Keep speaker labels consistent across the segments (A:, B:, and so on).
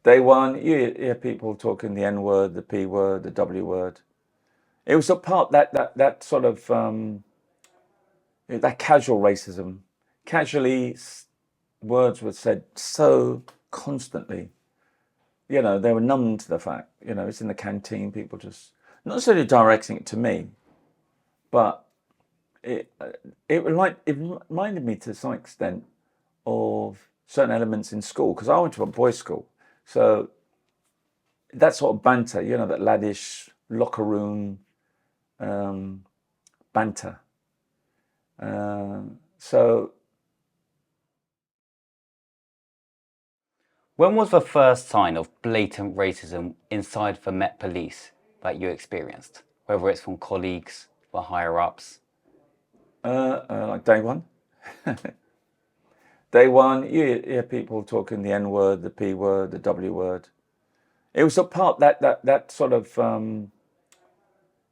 A: Day one, you hear people talking the N word, the P word, the W word. It was a part that sort of that casual racism. Casually, words were said so constantly. They were numb to the fact. It's in the canteen. People just not necessarily directing it to me, but it reminded me to some extent of certain elements in school because I went to a boys' school, so that sort of banter, that laddish locker room banter. So
B: When was the first sign of blatant racism inside the Met Police that you experienced? Whether it's from colleagues or higher ups?
A: like day one. Day one, you hear people talking the N word, the P word, the W word. It was a part that sort of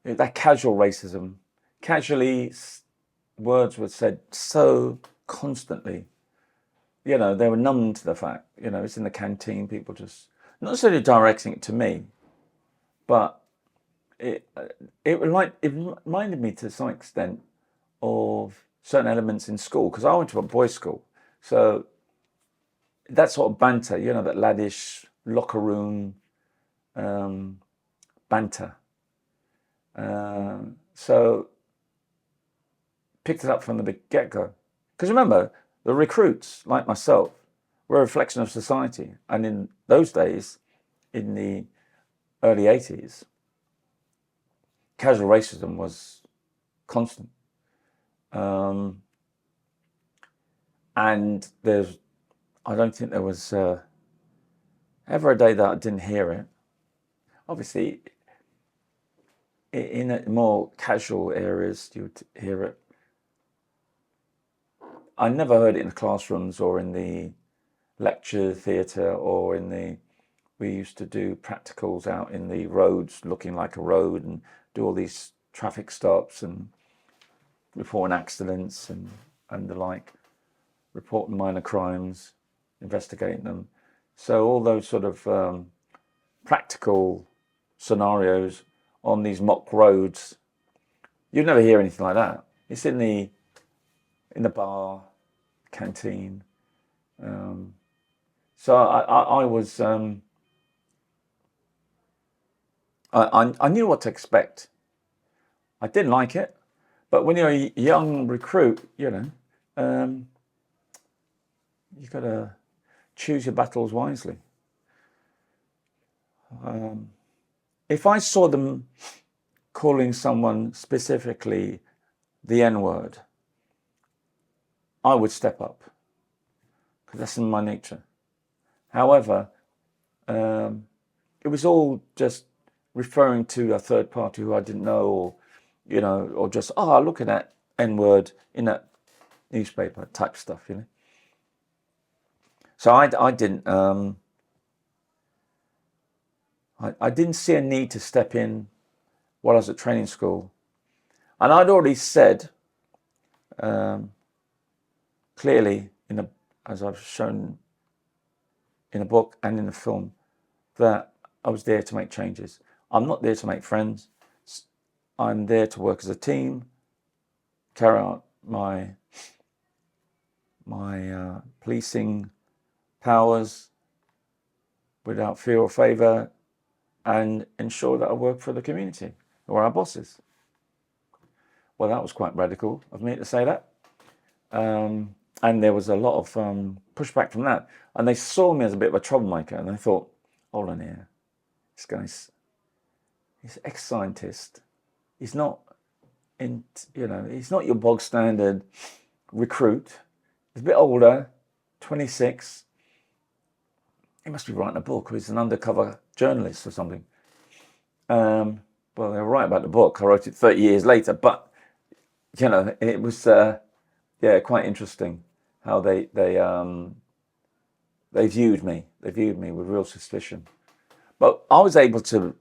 A: that casual racism. Casually, words were said so constantly. They were numb to the fact. It's in the canteen. People just not necessarily directing it to me, but it reminded me to some extent of certain elements in school because I went to a boys' school, so that sort of banter, that laddish locker room banter. So picked it up from the get-go. Because remember, the recruits, like myself, were a reflection of society. And in those days, in the early 80s, casual racism was constant. And I don't think there was ever a day that I didn't hear it. Obviously, in more casual areas, you would hear it. I never heard it in the classrooms or in the lecture theatre or we used to do practicals out in the roads looking like a road and do all these traffic stops and reporting accidents and the like, reporting minor crimes, investigating them. So all those sort of practical scenarios on these mock roads, you'd never hear anything like that. It's in the bar, canteen. So I was, I knew what to expect. I didn't like it, but when you're a young recruit, you got to choose your battles wisely. If I saw them calling someone specifically the N word, I would step up because that's in my nature. However, it was all just referring to a third party who I didn't know, or just look at that N word in that newspaper type stuff, So I didn't. I didn't see a need to step in while I was at training school, and I'd already said clearly as I've shown in the book and in the film, that I was there to make changes. I'm not there to make friends. I'm there to work as a team, carry out my policing powers without fear or favour, and ensure that I work for the community or our bosses. Well, that was quite radical of me to say that. And there was a lot of pushback from that. And they saw me as a bit of a troublemaker, and they thought, hold on here, this guy's he's ex-scientist. He's not he's not your bog standard recruit. He's a bit older, 26. He must be writing a book, or he's an undercover journalist or something. Well, they were right about the book. I wrote it 30 years later, but it was quite interesting how they viewed me. They viewed me with real suspicion. But I was able to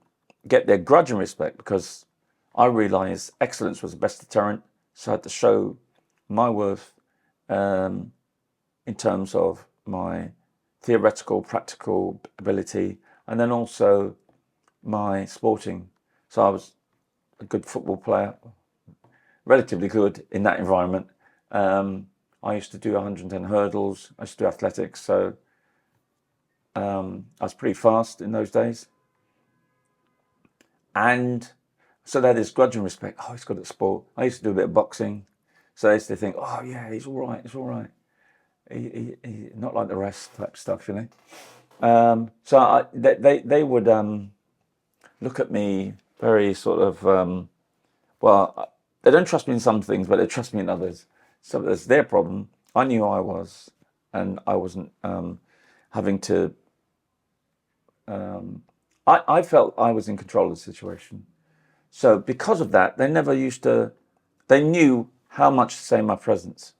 A: get their grudge and respect because I realised excellence was the best deterrent. So I had to show my worth in terms of my theoretical, practical ability, and then also my sporting. So I was a good football player, relatively good in that environment. I used to do 110 hurdles. I used to do athletics, so I was pretty fast in those days. And so they had this grudging respect. Oh, he's good at sport. I used to do a bit of boxing. So they used to think, oh, yeah, he's all right. He's all right. He not like the rest type stuff, you know. So they would look at me very sort of, well, they don't trust me in some things, but they trust me in others. So that's their problem. I knew I was, and I wasn't having to. I felt I was in control of the situation. So because of that, they never used to. They knew how much to say my presence.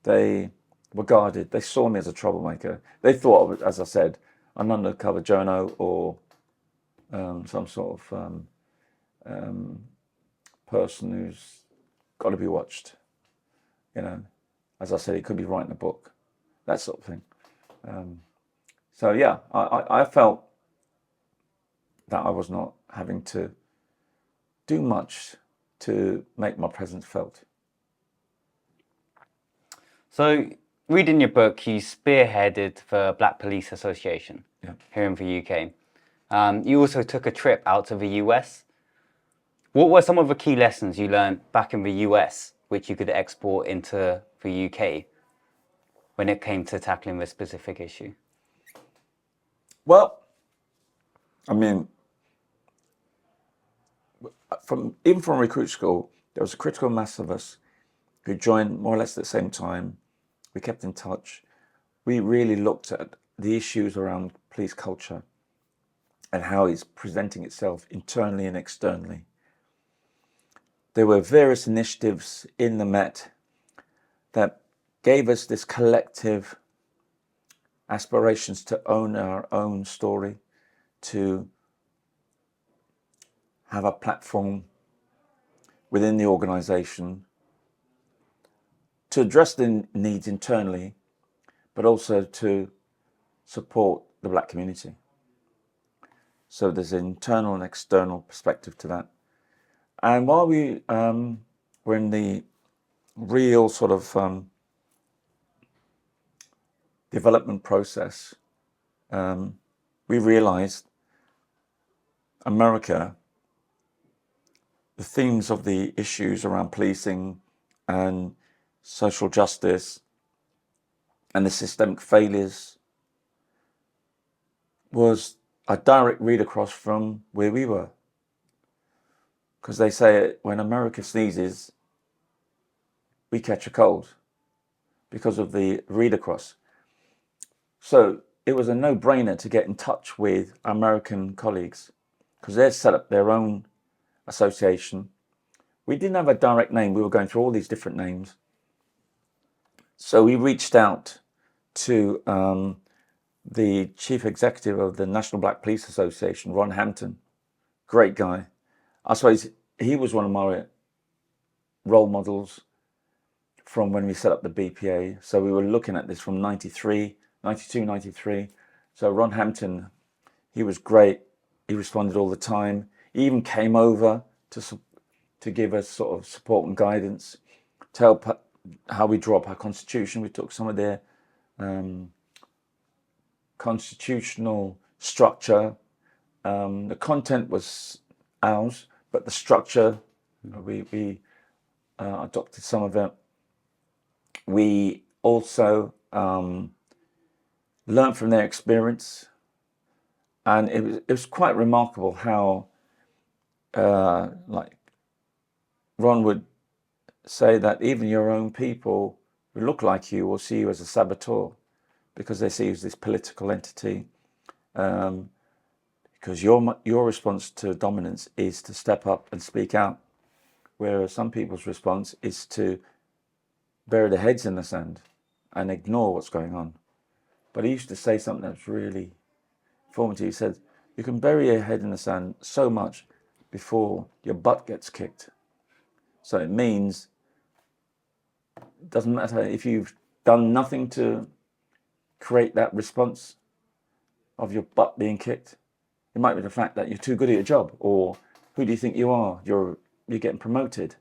A: They were guarded. They saw me as a troublemaker. They thought, as I said, an undercover journo or some sort of person who's got to be watched. You know, as I said, he could be writing a book, that sort of thing. So yeah, I felt that I was not having to do much to make my presence felt.
B: So, reading your book, you spearheaded the Black Police Association here in the UK. You also took a trip out to the US. What were some of the key lessons you learned back in the US, which you could export into the UK when it came to tackling this specific issue?
A: Well, I mean, even from recruit school, there was a critical mass of us who joined more or less at the same time. We kept in touch. We really looked at the issues around police culture and how it's presenting itself internally and externally. There were various initiatives in the Met that gave us this collective aspirations to own our own story, to have a platform within the organization, to address the needs internally, but also to support the Black community. So there's an internal and external perspective to that. And while we were in the real sort of development process, we realized America, the themes of the issues around policing and social justice and the systemic failures was a direct read across from where we were. Because they say when America sneezes, we catch a cold because of the read across. So it was a no-brainer to get in touch with American colleagues because they've set up their own association. We didn't have a direct name. We were going through all these different names. So we reached out to the chief executive of the National Black Police Association, Ron Hampton. Great guy. I suppose he was one of my role models from when we set up the BPA. So we were looking at this from 92, 93. So Ron Hampton, he was great. He responded all the time. He even came over to give us sort of support and guidance, to help how we draw up our constitution. We took some of their constitutional structure. The content was ours, but the structure, we adopted some of it. We also learned from their experience, and it was quite remarkable how, like, Ron would say that even your own people who look like you will see you as a saboteur because they see you as this political entity. Because your response to dominance is to step up and speak out, whereas some people's response is to bury their heads in the sand and ignore what's going on. But he used to say something that's really informative. He said, you can bury your head in the sand so much before your butt gets kicked. So it means it doesn't matter if you've done nothing to create that response of your butt being kicked? It might be the fact that you're too good at your job, or who do you think you are? You're getting promoted.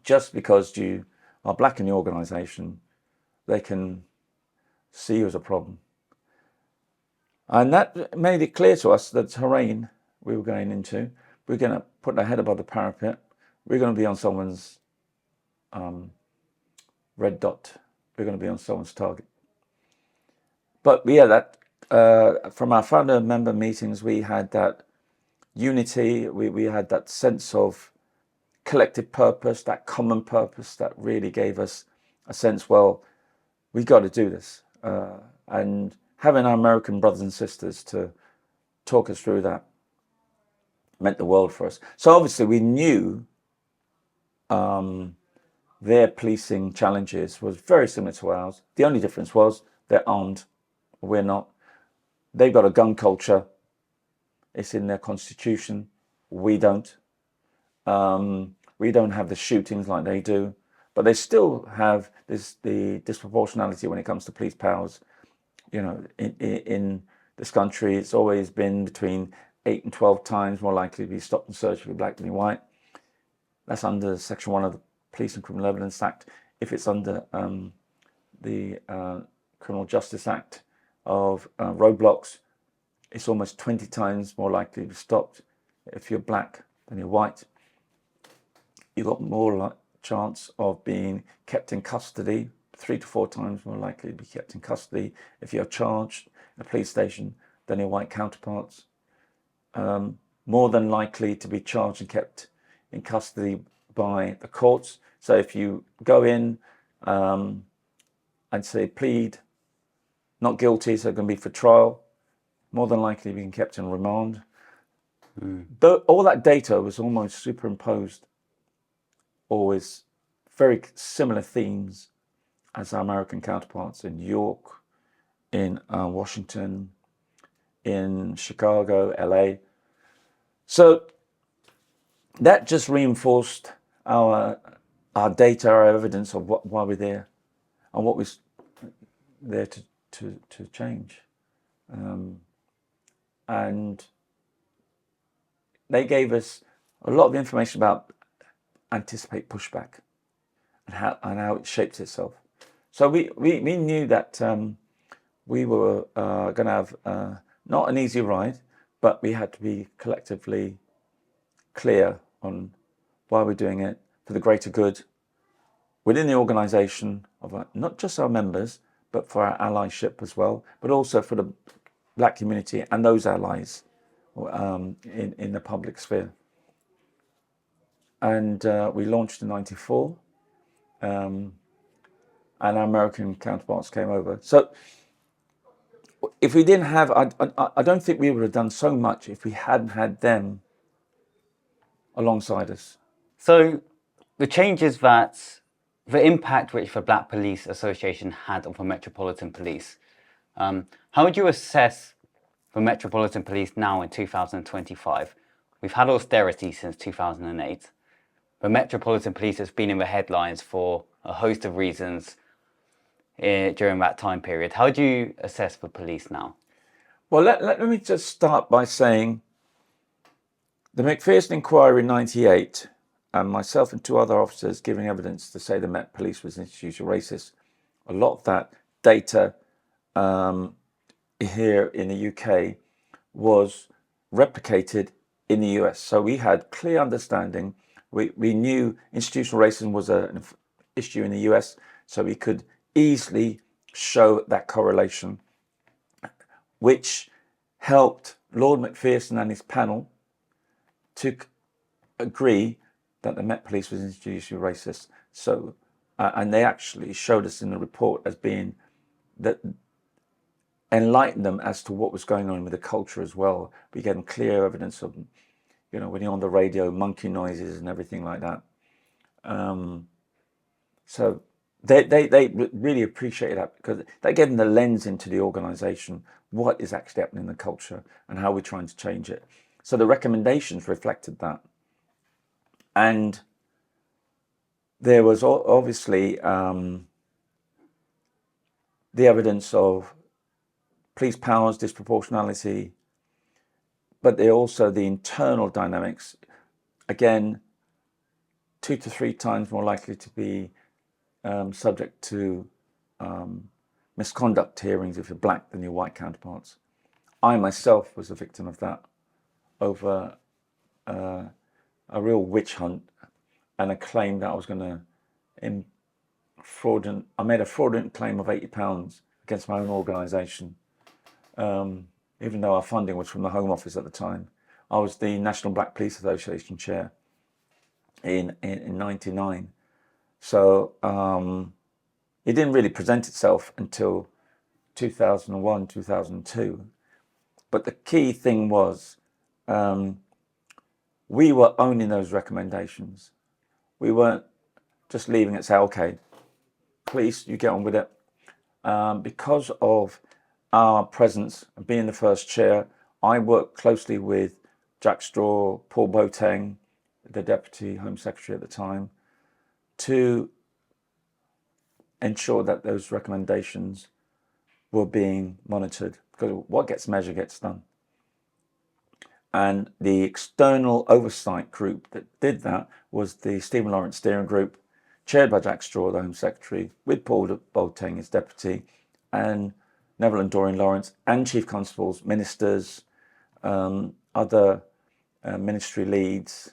A: Just because you are black in the organisation, they can see you as a problem. And that made it clear to us that terrain we were going into, we're going to put our head above the parapet, we're going to be on someone's red dot, we're going to be on someone's target. But yeah, that from our founder member meetings, we had that unity, we had that sense of collective purpose, that common purpose that really gave us a sense, well, we got to do this. And having our American brothers and sisters to talk us through that meant the world for us. So obviously we knew their policing challenges was very similar to ours. The only difference was they're armed, we're not. They've got a gun culture. It's in their constitution. We don't. We don't have the shootings like they do, but they still have the disproportionality when it comes to police powers. You know, in this country, it's always been between 8 and 12 times more likely to be stopped and searched if you're black than you're white. That's under Section 1 of the Police and Criminal Evidence Act. If it's under the Criminal Justice Act of roadblocks, it's almost 20 times more likely to be stopped if you're black than you're white. You've got more chance of being kept in custody, 3 to 4 times more likely to be kept in custody if you're charged in a police station than your white counterparts. More than likely to be charged and kept in custody by the courts. So if you go in and say plead not guilty, so going to be for trial, more than likely being kept in remand. But all that data was almost superimposed, always very similar themes as our American counterparts in New York, in Washington, in Chicago, LA. So that just reinforced our data, our evidence of why we're there and what we're there to change. And they gave us a lot of information about anticipate pushback and how it shapes itself. So we knew that we were going to have not an easy ride, but we had to be collectively clear on why we're doing it for the greater good within the organisation of not just our members, but for our allyship as well, but also for the black community and those allies in the public sphere. And we launched in '94, and our American counterparts came over. So if we didn't have, I don't think we would have done so much if we hadn't had them alongside us.
B: So the changes the impact which the Black Police Association had on the Metropolitan Police, how would you assess the Metropolitan Police now in 2025? We've had austerity since 2008. The Metropolitan Police has been in the headlines for a host of reasons during that time period. How do you assess the police now?
A: Well, let me just start by saying the Macpherson inquiry in '98, and myself and 2 other officers giving evidence to say the Met Police was institutional racist. A lot of that data here in the UK was replicated in the US. So we had clear understanding. We knew institutional racism was an issue in the US, so we could easily show that correlation, which helped Lord Macpherson and his panel to agree that the Met Police was institutionally racist. So, and they actually showed us in the report as being that enlightened them as to what was going on with the culture as well. We get clear evidence of, you know, when you're on the radio, monkey noises and everything like that. So they really appreciated that because they gave them the lens into the organisation, what is actually happening in the culture and how we're trying to change it. So the recommendations reflected that. And there was obviously the evidence of police powers, disproportionality, but they're also the internal dynamics. Again, 2 to 3 times more likely to be subject to misconduct hearings if you're black than your white counterparts. I myself was a victim of that over a real witch hunt and a claim that I was going to I made a fraudulent claim of £80 against my own organisation, even though our funding was from the Home Office at the time. I was the National Black Police Association chair in 99. So it didn't really present itself until 2001, 2002. But the key thing was we were owning those recommendations. We weren't just leaving it, say, okay, police, you get on with it. Because of our presence and being the first chair, I worked closely with Jack Straw, Paul Boateng, the Deputy Home Secretary at the time, to ensure that those recommendations were being monitored, because what gets measured gets done. And the external oversight group that did that was the Stephen Lawrence Steering Group, chaired by Jack Straw, the Home Secretary, with Paul Boateng as Deputy, and Neville and Doreen Lawrence, and Chief Constables, ministers, other ministry leads,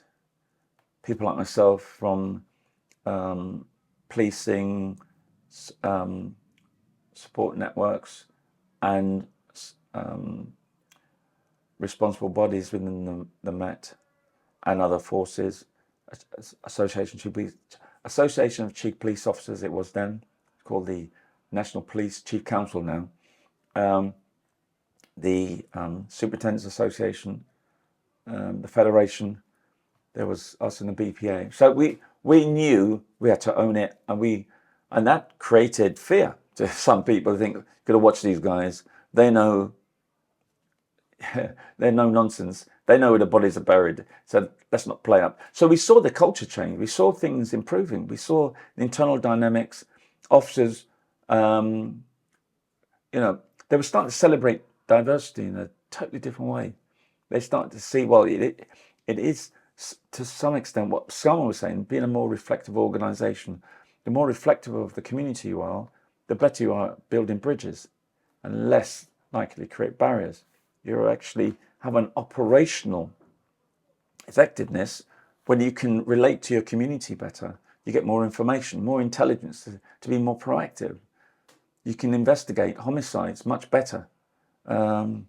A: people like myself from policing, support networks, and responsible bodies within the Met and other forces, Association of Chief Police Officers it was then, called the National Police Chief Council now, the Superintendents Association, the Federation, there was us in the BPA. So we knew we had to own it, and that created fear to some people. I think, gotta watch these guys. They know they're no nonsense. They know where the bodies are buried. So let's not play up. So we saw the culture change. We saw things improving. We saw the internal dynamics. Officers, they were starting to celebrate diversity in a totally different way. They started to see, well, it is to some extent what someone was saying, being a more reflective organisation. The more reflective of the community you are, the better you are at building bridges and less likely to create barriers. You actually have an operational effectiveness when you can relate to your community better. You get more information, more intelligence to be more proactive. You can investigate homicides much better. When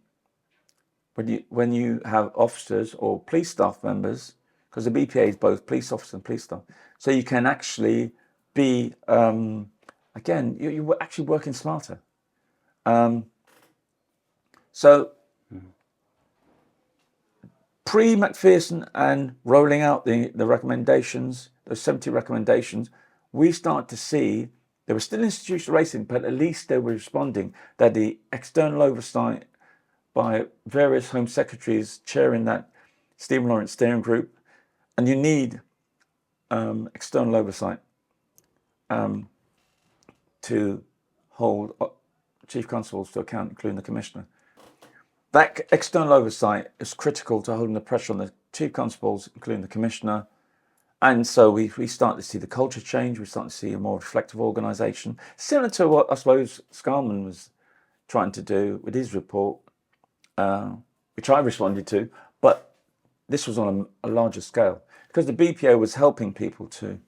A: you have officers or police staff members, because the BPA is both police officers and police staff, so you can actually be, again, you're actually working smarter. Pre-Macpherson and rolling out the recommendations, those 70 recommendations, we start to see there was still institutional racism, but at least they were responding, that the external oversight by various Home Secretaries chairing that Stephen Lawrence Steering Group, and you need external oversight to hold Chief Constables to account, including the Commissioner. That external oversight is critical to holding the pressure on the Chief Constables, including the Commissioner. And so we start to see the culture change. We start to see a more reflective organisation, similar to what I suppose Scarman was trying to do with his report, which I responded to. But this was on a larger scale because the BPO was helping people to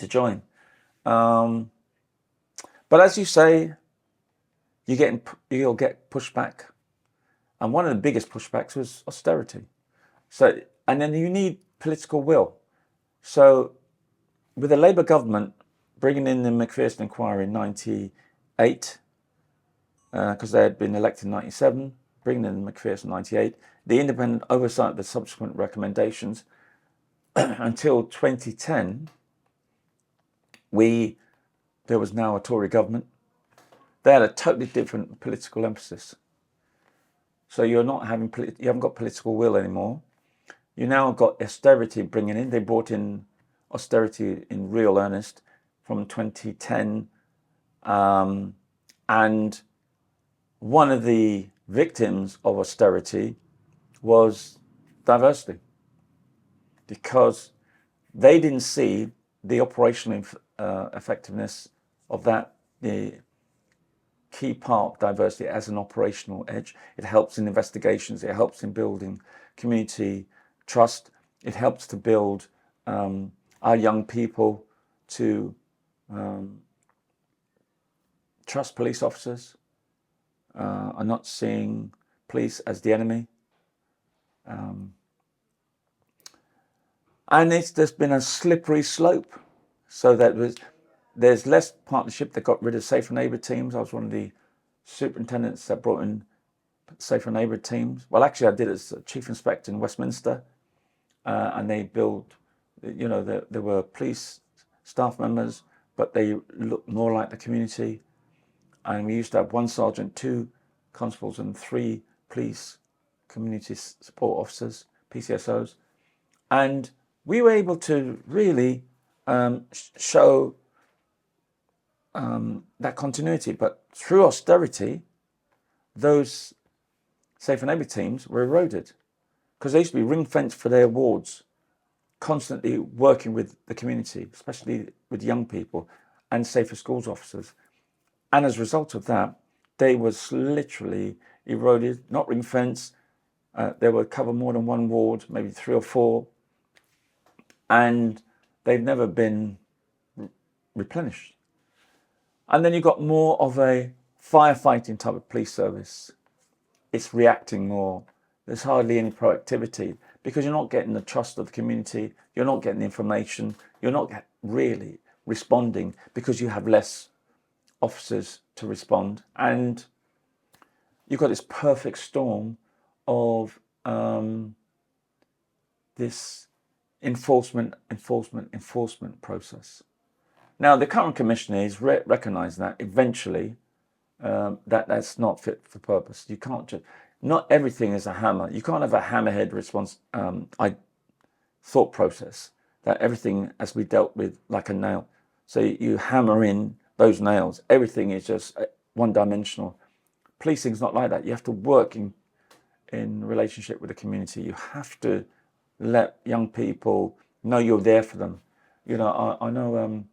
A: join. But as you say, you'll get pushback. And one of the biggest pushbacks was austerity. So, and then you need political will. So with the Labour government bringing in the Macpherson inquiry in 98, because they had been elected in 97, bringing in the Macpherson in 98, the independent oversight of the subsequent recommendations, until 2010, there was now a Tory government. They had a totally different political emphasis. So you haven't got political will anymore. You now got austerity bringing in. They brought in austerity in real earnest from 2010 And one of the victims of austerity was diversity, because they didn't see the operational effectiveness of that, the key part, diversity, as an operational edge. It helps in investigations, it helps in building community trust, it helps to build our young people to trust police officers, are not seeing police as the enemy. And there's been a slippery slope, so that there's less partnership. They got rid of safer neighbour teams. I was one of the superintendents that brought in safer neighbour teams. Well, actually, I did as chief inspector in Westminster, and they built, there were police staff members, but they looked more like the community. And we used to have 1 sergeant, 2 constables, and 3 police community support officers, PCSOs. And we were able to really show that continuity. But through austerity, those safer neighbour teams were eroded, because they used to be ring-fenced for their wards, constantly working with the community, especially with young people and safer schools officers. And as a result of that, they was literally eroded, not ring-fenced. They would cover more than 1 ward, maybe 3 or 4, and they've never been replenished. And then you've got more of a firefighting type of police service. It's reacting more. There's hardly any proactivity, because you're not getting the trust of the community. You're not getting the information. You're not really responding, because you have less officers to respond. And you've got this perfect storm of this enforcement process. Now, the current commissioner is recognising that eventually that's not fit for purpose. You can't just, not everything is a hammer. You can't have a hammerhead thought process, that everything has to be dealt with like a nail. So you hammer in those nails. Everything is just one-dimensional. Policing's not like that. You have to work in relationship with the community. You have to let young people know you're there for them. I know one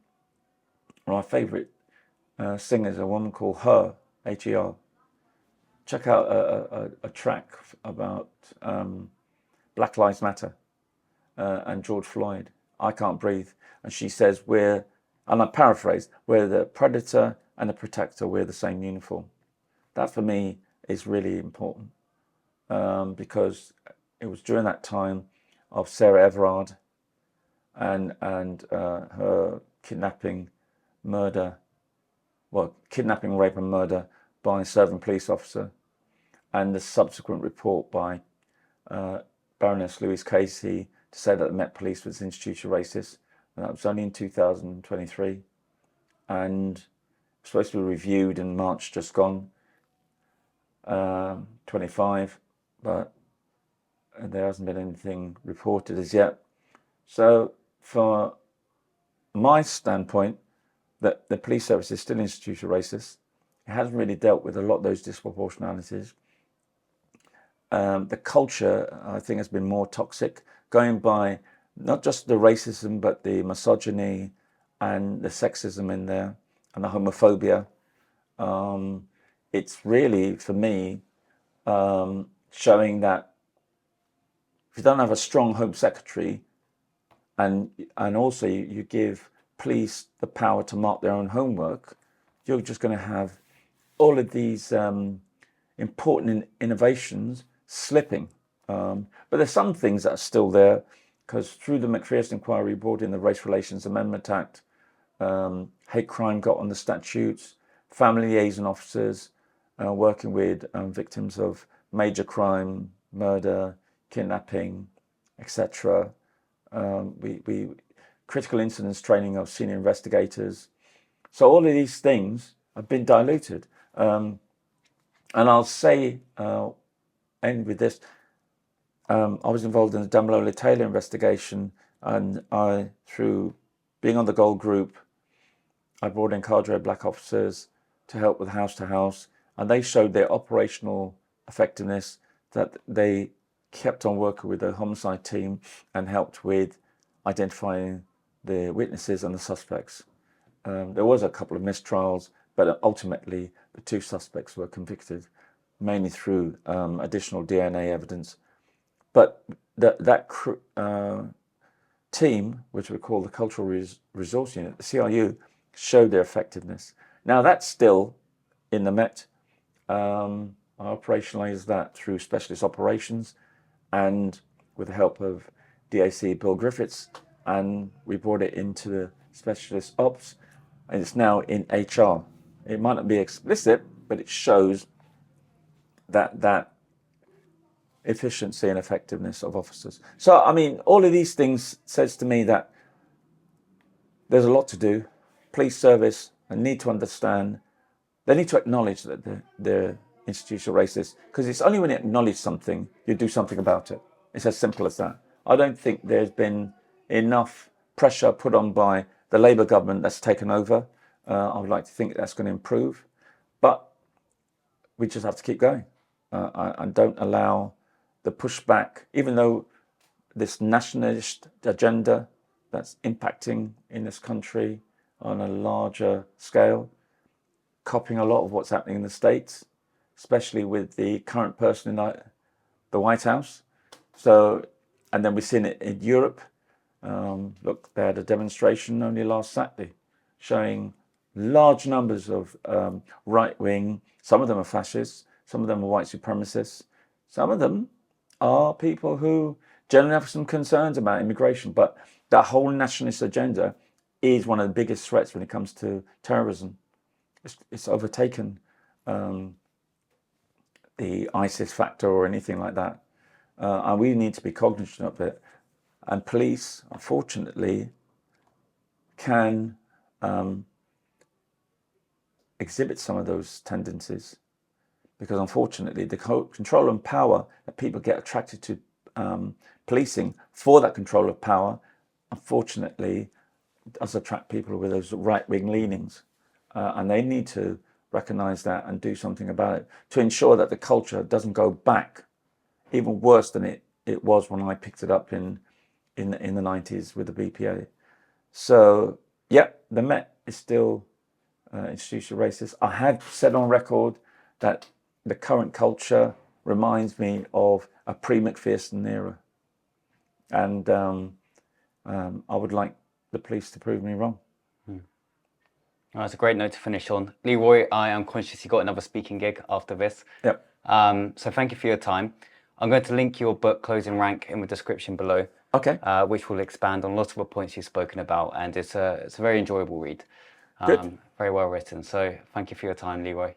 A: of my favourite singers, a woman called Her, H-E-R. Check out a track about Black Lives Matter and George Floyd, I Can't Breathe. And she says, and I paraphrase, we're the predator and the protector, we're the same uniform. That for me is really important, because it was during that time of Sarah Everard and her kidnapping, rape and murder by a serving police officer, and the subsequent report by Baroness Louise Casey to say that the Met Police was institutionally racist. And that was only in 2023, and supposed to be reviewed in March just gone, 25, but there hasn't been anything reported as yet. So for my standpoint, that the police service is still institutional racist. It hasn't really dealt with a lot of those disproportionalities. The culture, I think, has been more toxic, going by not just the racism, but the misogyny and the sexism in there, and the homophobia. It's really, for me, showing that if you don't have a strong Home Secretary, and also you give police the power to mark their own homework, you're just going to have all of these important innovations slipping. But there's some things that are still there, because through the McPherson inquiry, we brought in the Race Relations Amendment Act, hate crime got on the statutes, family liaison officers working with victims of major crime, murder, kidnapping, etc. We critical incidents training of senior investigators. So all of these things have been diluted. And I'll say, end with this, I was involved in the Damilola Taylor investigation, and through being on the Gold Group, I brought in cadre black officers, to help with house to house, and they showed their operational effectiveness, that they kept on working with the homicide team and helped with identifying the witnesses and the suspects. There was a couple of mistrials, but ultimately the 2 suspects were convicted, mainly through additional DNA evidence. But that team, which we call the Cultural Resource Unit, the CRU, showed their effectiveness. Now that's still in the Met. I operationalise that through specialist operations and with the help of DAC Bill Griffiths, and we brought it into the specialist ops, and it's now in HR. It might not be explicit, but it shows that efficiency and effectiveness of officers. So, I mean, all of these things says to me that there's a lot to do. Police service, they need to understand, they need to acknowledge that they're institutional racist, because it's only when you acknowledge something, you do something about it. It's as simple as that. I don't think there's been enough pressure put on by the Labour government that's taken over. I would like to think that's going to improve, but we just have to keep going and don't allow the pushback, even though this nationalist agenda that's impacting in this country on a larger scale, copying a lot of what's happening in the States, especially with the current person in the White House. So, and then we've seen it in Europe. Look, they had a demonstration only last Saturday showing large numbers of right-wing, some of them are fascists, some of them are white supremacists, some of them are people who generally have some concerns about immigration, but that whole nationalist agenda is one of the biggest threats when it comes to terrorism. It's overtaken the ISIS factor or anything like that. And we need to be cognizant of it. And police, unfortunately, can exhibit some of those tendencies, because unfortunately the control and power that people get attracted to policing for that control of power, unfortunately, does attract people with those right-wing leanings. And they need to recognize that and do something about it to ensure that the culture doesn't go back even worse than it was when I picked it up in the 90s with the BPA. So, yeah, the Met is still institutional racist. I have said on record that the current culture reminds me of a pre-McPherson era. And I would like the police to prove me wrong.
B: Well, that's a great note to finish on. Leroy, I am conscious you got another speaking gig after this.
A: Yep.
B: So thank you for your time. I'm going to link your book, Closing Rank, in the description below.
A: Okay.
B: Which will expand on lots of the points you've spoken about, and it's a very enjoyable read.
A: Good.
B: Very well written. So thank you for your time, Leroy.